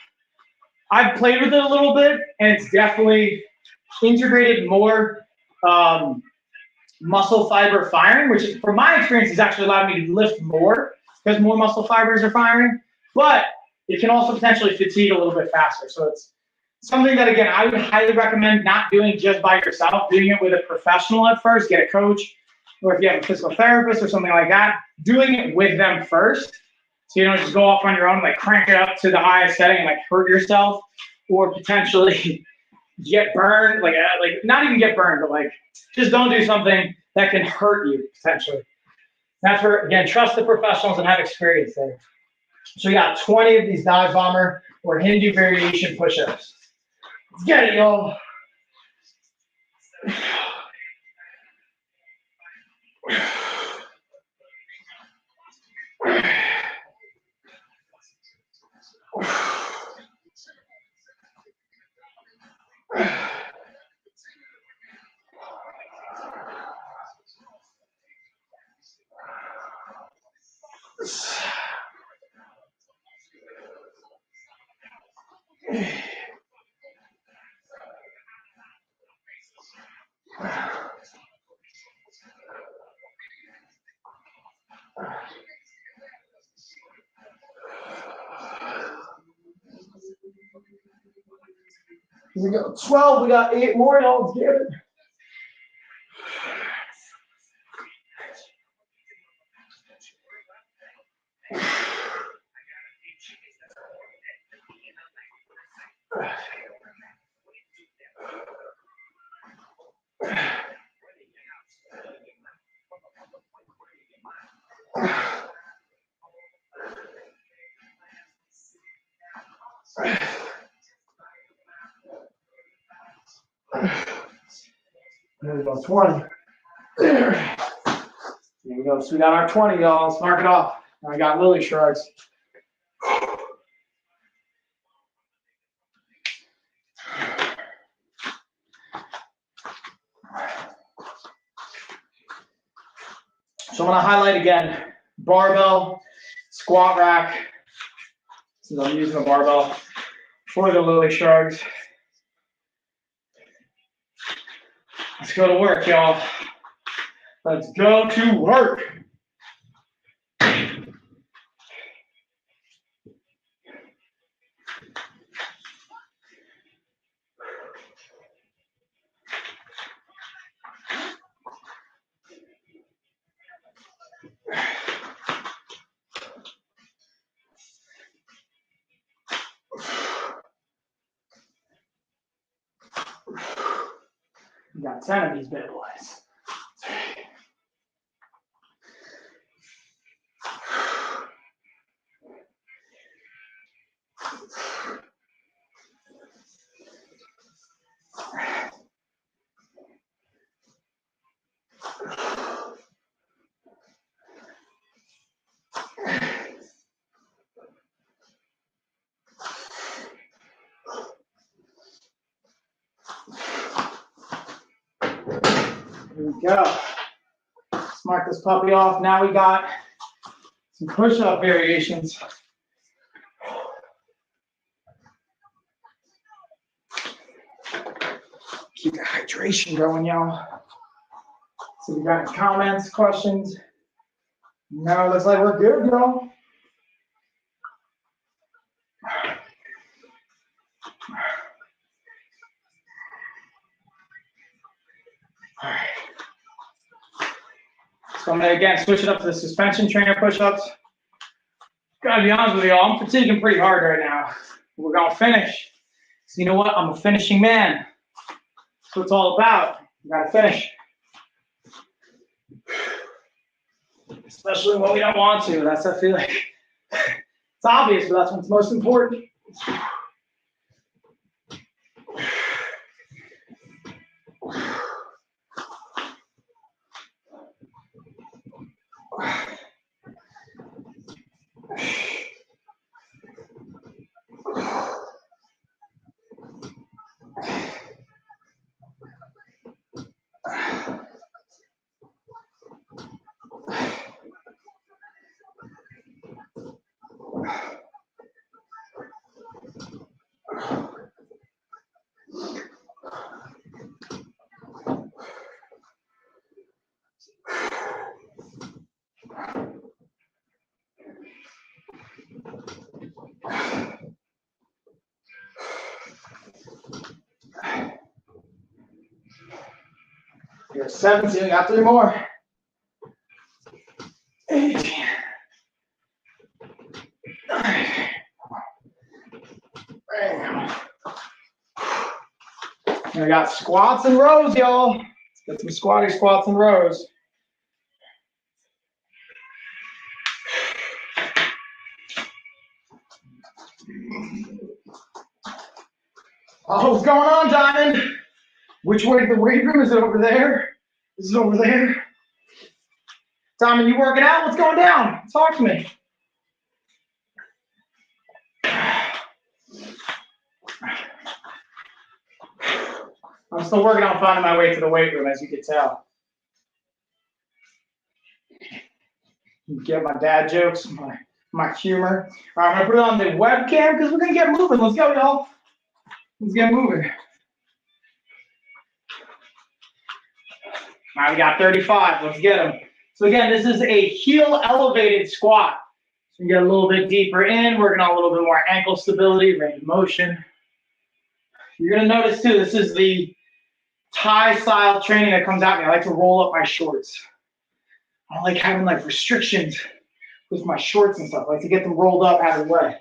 I've played with it a little bit, and it's definitely integrated more muscle fiber firing, which from my experience has actually allowed me to lift more because more muscle fibers are firing, but it can also potentially fatigue a little bit faster. So it's something that, again, I would highly recommend not doing just by yourself, doing it with a professional at first, get a coach, or if you have a physical therapist or something like that, doing it with them first. So you don't just go off on your own, like crank it up to the highest setting and like hurt yourself or potentially get burned, like not even get burned, but like just don't do something that can hurt you potentially. That's where, again, trust the professionals and have experience there. So we got 20 of these dive bomber or Hindu variation push-ups. Let's get it, y'all. We got 12, we got 8 more, y'all. Get it. There we go, 20. There we go. So we got our 20, y'all. Let's mark it off. And I got Lily Shrugs. So I'm going to highlight again, barbell, squat rack. So I'm using the barbell for the Lily Shrugs. Let's go to work, y'all. Let's go to work. We got 10 of these bad boys. Here we go. Let's mark this puppy off. Now we got some push-up variations. Keep the hydration going, y'all. So we got any comments, questions? No, looks like we're good, y'all. All right. So I'm gonna again switch it up to the suspension trainer push-ups. Gotta be honest with y'all, I'm fatiguing pretty hard right now. We're gonna finish. So you know what? I'm a finishing man. That's what it's all about. You gotta finish. Especially when we don't want to. That's I feel like it's obvious, but that's what's most important. Here's 17, we got 3 more. 18. 9. And I got squats and rows, y'all. Let's get some squatty squats and rows. Oh, what's going on, Diamond? Which way to the weight room? Is it over there? Is it over there? Diamond, you working out? What's going down? Talk to me. I'm still working on finding my way to the weight room, as you can tell. Get my dad jokes, my humor. All right, I'm gonna put it on the webcam because we're gonna get moving. Let's go, y'all. Let's get moving. All right, we got 35. Let's get them. So again, this is a heel elevated squat. So you get a little bit deeper in, working on a little bit more ankle stability, range of motion. You're gonna notice too, this is the Thai style training that comes out me. I like to roll up my shorts. I don't like having like restrictions with my shorts and stuff. I like to get them rolled up out of the way.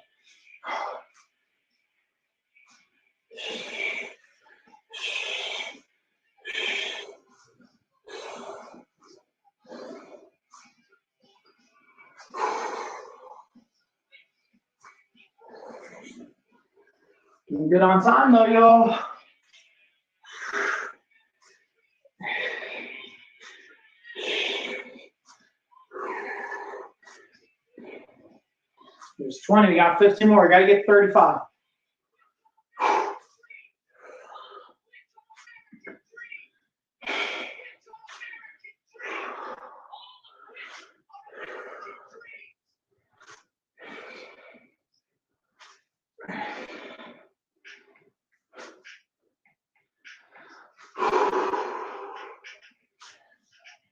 Doing good on time though, y'all. There's 20, we got 15 more, we gotta get 35.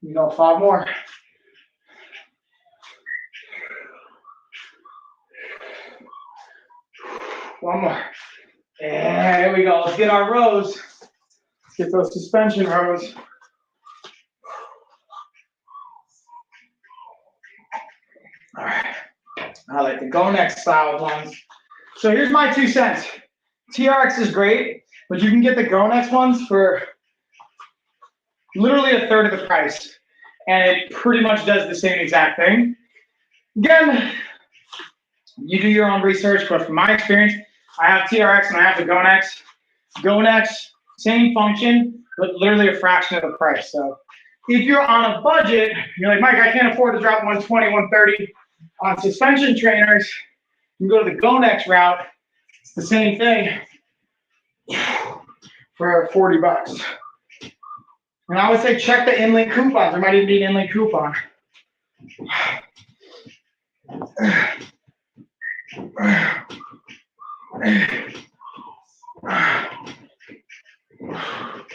You go 5 more. One more. And there we go. Let's get our rows. Let's get those suspension rows. All right. I like the Gonex style ones. So here's my 2 cents. TRX is great, but you can get the Gonex ones for literally a third of the price. And it pretty much does the same exact thing. Again, you do your own research, but from my experience, I have TRX and I have the Gonex. Gonex, same function, but literally a fraction of the price. So if you're on a budget, you're like, Mike, I can't afford to drop 120, 130 on suspension trainers. You can go to the Gonex route. It's the same thing for 40 bucks. And I would say check the InLink coupons. There might even be an InLink coupon.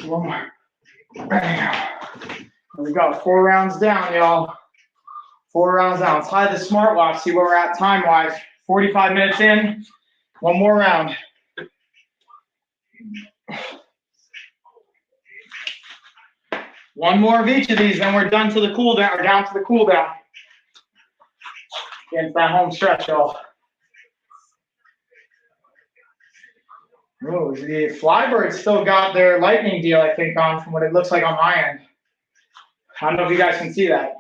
One more. There we go. 4 rounds down, y'all. 4 rounds down. Let's hide the smartwatch, see where we're at time-wise. 45 minutes in. 1 more round. One more of each of these, then we're done to the cool down, or down to the cool down. Get into that home stretch, y'all. Oh, the Flybirds still got their lightning deal, I think, on from what it looks like on my end. I don't know if you guys can see that.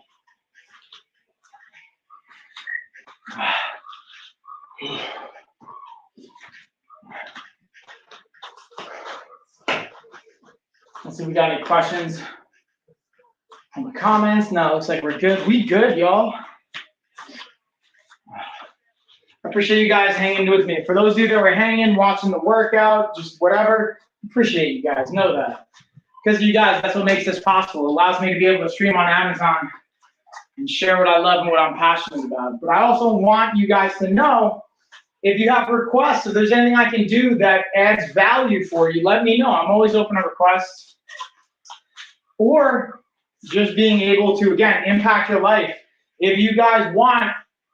Let's see if we got any questions in the comments. No, it looks like we're good. We good, y'all. I appreciate you guys hanging with me. For those of you that were hanging, watching the workout, just whatever, appreciate you guys. Know that. Because of you guys, that's what makes this possible. It allows me to be able to stream on Amazon and share what I love and what I'm passionate about. But I also want you guys to know, if you have requests, if there's anything I can do that adds value for you, let me know. I'm always open to requests. Or just being able to, again, impact your life. If you guys want,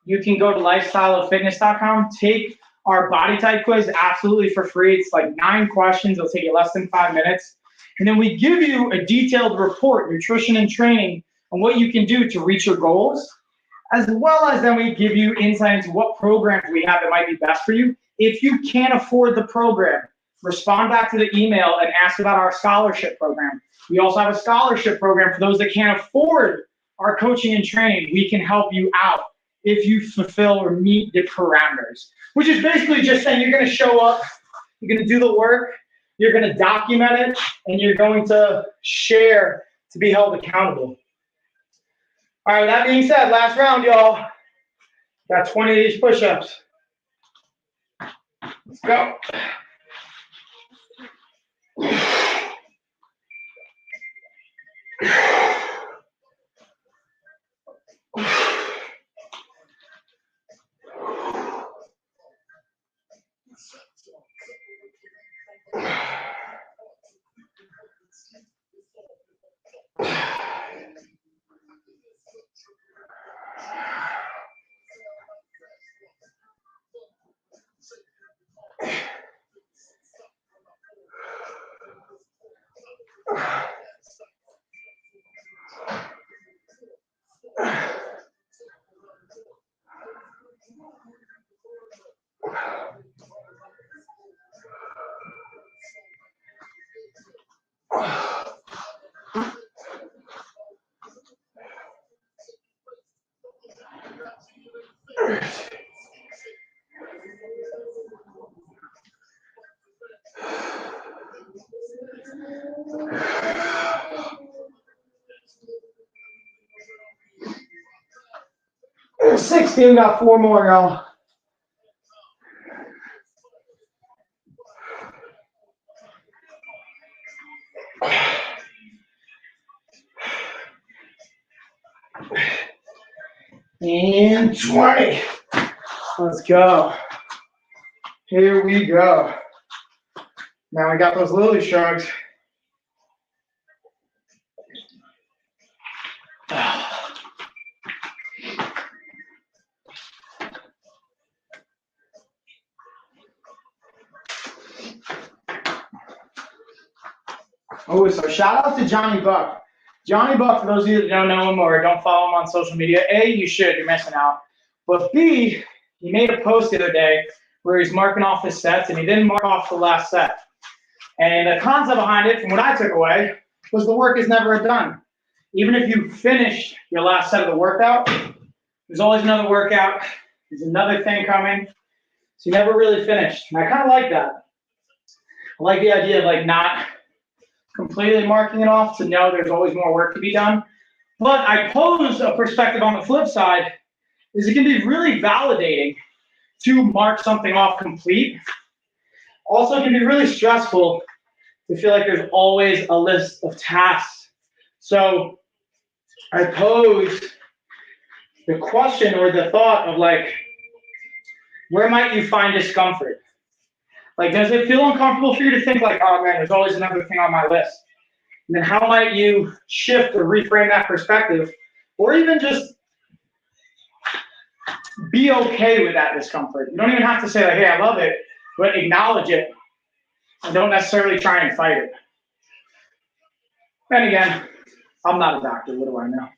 you can go to lifestyleoffitness.com, take our body type quiz absolutely for free. It's like 9 questions. It'll take you less than 5 minutes. And then we give you a detailed report, nutrition and training, on what you can do to reach your goals, as well as then we give you insight into what programs we have that might be best for you. If you can't afford the program, respond back to the email and ask about our scholarship program. We also have a scholarship program for those that can't afford our coaching and training. We can help you out if you fulfill or meet the parameters, which is basically just saying you're going to show up, you're going to do the work, you're going to document it, and you're going to share to be held accountable. All right, with that being said, last round, y'all. Got 20 of these push-ups. Let's go. There's 60, we got 4 more, y'all. And 20. Let's go. Here we go. Now we got those lily shrugs. Oh, so shout out to Johnny Buck. Johnny Buck, for those of you that don't know him or don't follow him on social media, A, you should, you're missing out. But B, he made a post the other day where he's marking off his sets and he didn't mark off the last set. And the concept behind it, from what I took away, was the work is never done. Even if you finish your last set of the workout, there's always another workout. There's another thing coming. So you never really finished. And I kind of like that. I like the idea of like not completely marking it off to know there's always more work to be done. But I pose a perspective on the flip side is it can be really validating to mark something off complete. Also, it can be really stressful to feel like there's always a list of tasks. So I pose the question or the thought of like, where might you find discomfort? Like, does it feel uncomfortable for you to think like, oh man, there's always another thing on my list? And then how might you shift or reframe that perspective? Or even just be okay with that discomfort. You don't even have to say like, hey, I love it, but acknowledge it and don't necessarily try and fight it. And again, I'm not a doctor, what do I know?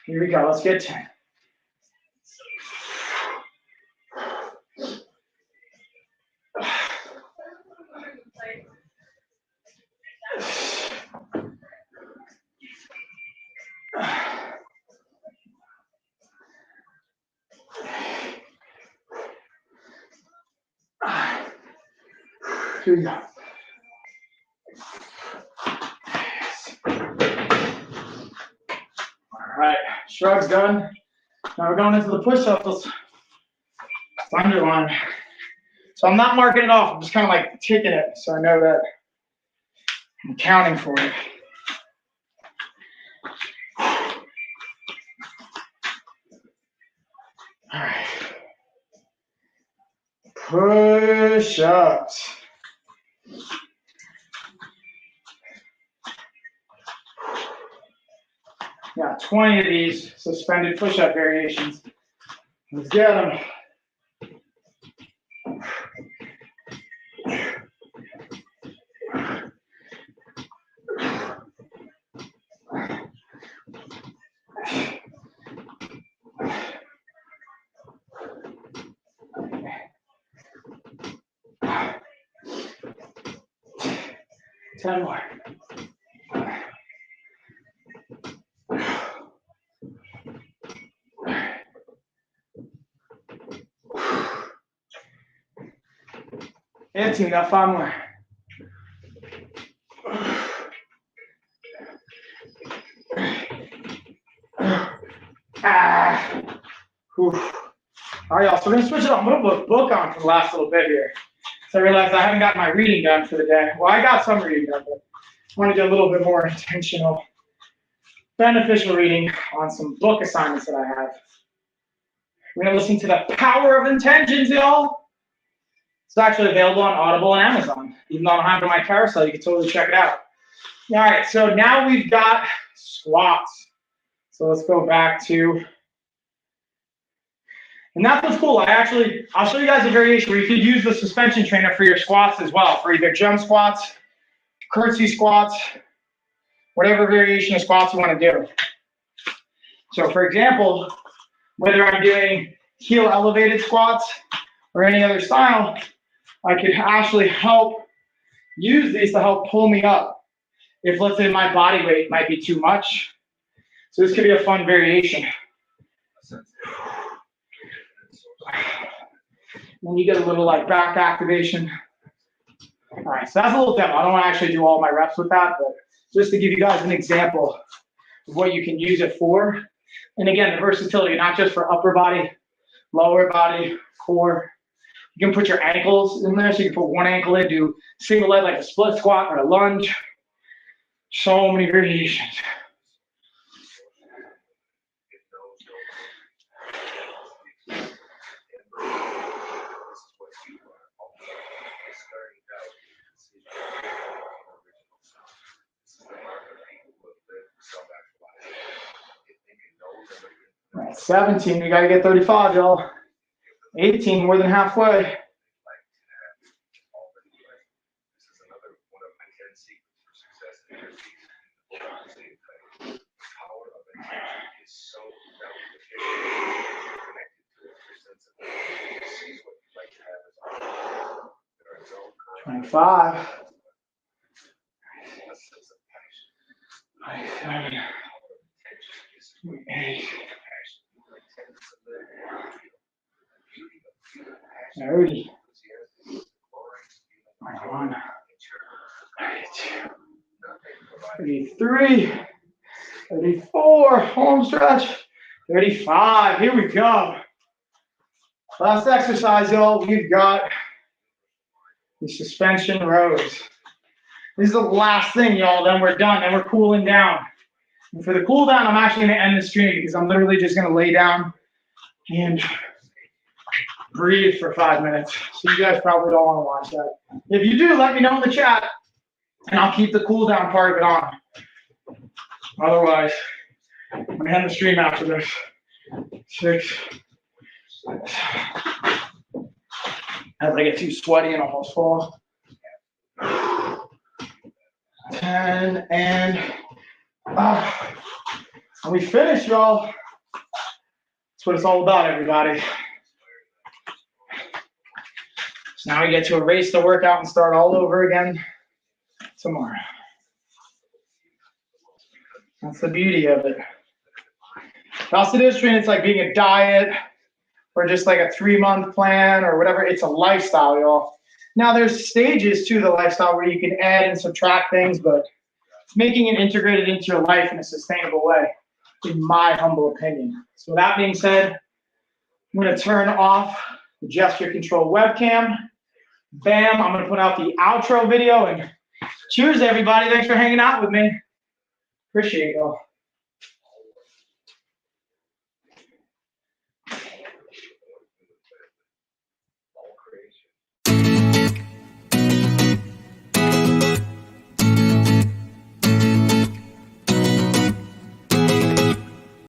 Here we go, let's get 10. Here we go. All right, shrugs done. Now we're going into the push-ups. Underline. So I'm not marking it off. I'm just kind of like ticking it so I know that I'm counting for it. All right. Push-ups. Got 20 of these suspended push-up variations. Let's get them. Ten more. And team, got 5 more. Whew. All right, y'all, so we're gonna switch it up. I'm gonna put a book on for the last little bit here. So I realized I haven't got my reading done for the day. Well, I got some reading done, but I want to do a little bit more intentional, beneficial reading on some book assignments that I have. We're gonna listen to The Power of Intentions, y'all. It's actually available on Audible and Amazon. Even though I don't have it on my carousel, you can totally check it out. All right, so now we've got squats. So let's go back to And that's what's cool. I'll show you guys a variation where you could use the suspension trainer for your squats as well, for either jump squats, curtsy squats, whatever variation of squats you want to do. So for example, whether I'm doing heel elevated squats or any other style, I could actually use these to help pull me up if, let's say, my body weight might be too much. So this could be a fun variation. Then you get a little like back activation. All right, so that's a little demo. I don't want to actually do all my reps with that, but just to give you guys an example of what you can use it for. And again, the versatility, not just for upper body, lower body, core. You can put your ankles in there, so you can put one ankle in, do single leg like a split squat or a lunge. So many variations. All right, 17, we gotta get 35, y'all. 18, more than halfway. $25. 27. 28. 30. 31. 32. 33. 34. Home stretch. 35. Here we go. Last exercise, y'all. We've got the suspension rows. This is the last thing, y'all. Then we're done. Then we're cooling down. And for the cool down, I'm actually going to end the stream because I'm literally just going to lay down and breathe for 5 minutes. So you guys probably don't want to watch that. If you do, let me know in the chat, and I'll keep the cool down part of it on. Otherwise, I'm going to end the stream after this. 6. As I get too sweaty and almost fall. 10 and we finished, y'all. That's what it's all about, everybody. So now we get to erase the workout and start all over again tomorrow. That's the beauty of it. Also, this training, it's like being a diet or just like a 3-month plan or whatever. It's a lifestyle, y'all. Now, there's stages to the lifestyle where you can add and subtract things, but making it integrated into your life in a sustainable way, in my humble opinion. So with that being said, I'm going to turn off the gesture control webcam. Bam, I'm going to put out the outro video, and cheers, everybody. Thanks for hanging out with me. Appreciate it, y'all.